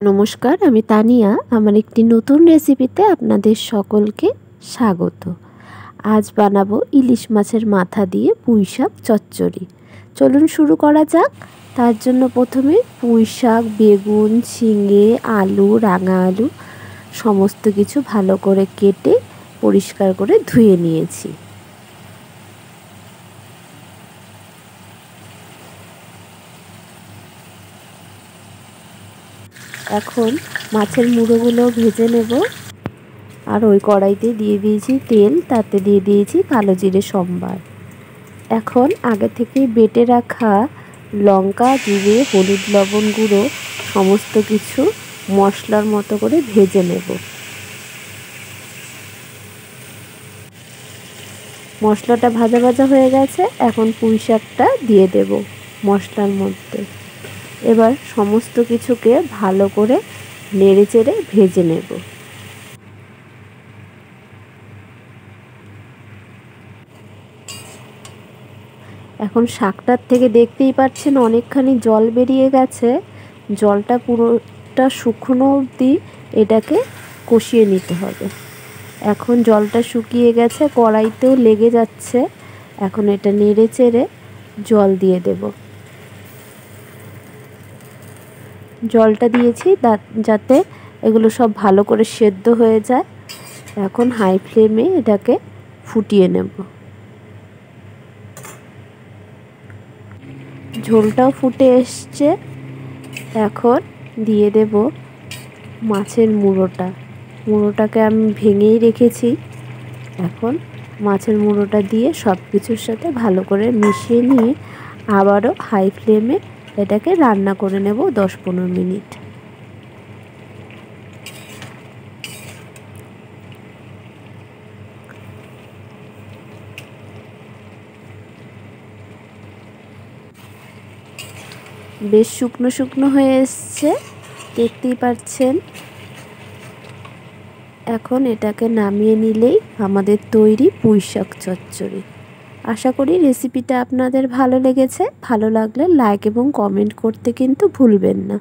নমস্কার, আমি তানিয়া। আমার একটি নতুন রেসিপিতে আপনাদের সকলকে স্বাগত। আজ বানাবো ইলিশ মাছের মাথা দিয়ে পুঁই শাক চচ্চড়ি। চলুন শুরু করা যাক। তার জন্য প্রথমে পুঁই শাক, বেগুন, ঝিঙে, আলু, রাঙা আলু সমস্ত কিছু ভালো করে কেটে পরিষ্কার করে ধুয়ে নিয়েছি। এখন মাছের মুড়োগুলো ভেজে নেব। আর ওই কড়াইতে দিয়ে দিয়েছি তেল, তাতে দিয়ে দিয়েছি কালো জিরে সম্বার। এখন আগে থেকে বেটে রাখা লঙ্কা, জিরে, হলুদ, লবণ গুঁড়ো সমস্ত কিছু মশলার মতো করে ভেজে নেব। মশলাটা ভাজা ভাজা হয়ে গেছে, এখন পুঁই শাকটা দিয়ে দেব মশলার মধ্যে। এবার সমস্ত কিছুকে ভালো করে নেড়ে চেড়ে ভেজে নেব। এখন শাকটার থেকে দেখতেই পাচ্ছেন অনেকখানি জল বেরিয়ে গেছে। জলটা পুরোটা শুকনো অবধি এটাকে কষিয়ে নিতে হবে। এখন জলটা শুকিয়ে গেছে, কড়াইতেও লেগে যাচ্ছে। এখন এটা নেড়ে চেড়ে জল দিয়ে দেব। জলটা দিয়েছি যাতে এগুলো সব ভালো করে সেদ্ধ হয়ে যায়। এখন হাই ফ্লেমে এটাকে ফুটিয়ে নেব। ঝোলটাও ফুটে এসছে। এখন দিয়ে দেব মাছের মুড়োটাকে আমি ভেঙেই রেখেছি। এখন মাছের মুড়োটা দিয়ে সব কিছুর সাথে ভালো করে মিশিয়ে নিয়ে আবারও হাই ফ্লেমে এটাকে রান্না করে নেব 10-15 মিনিট। বেশ শুকনো শুকনো হয়ে এসছে, দেখতেই পাচ্ছেন। এখন এটাকে নামিয়ে নিলেই আমাদের তৈরি পুঁই শাক চচ্চড়ি। আশা করি রেসিপিটা আপনাদের ভালো লেগেছে। ভালো লাগলে লাইক এবং কমেন্ট করতে কিন্তু ভুলবেন না।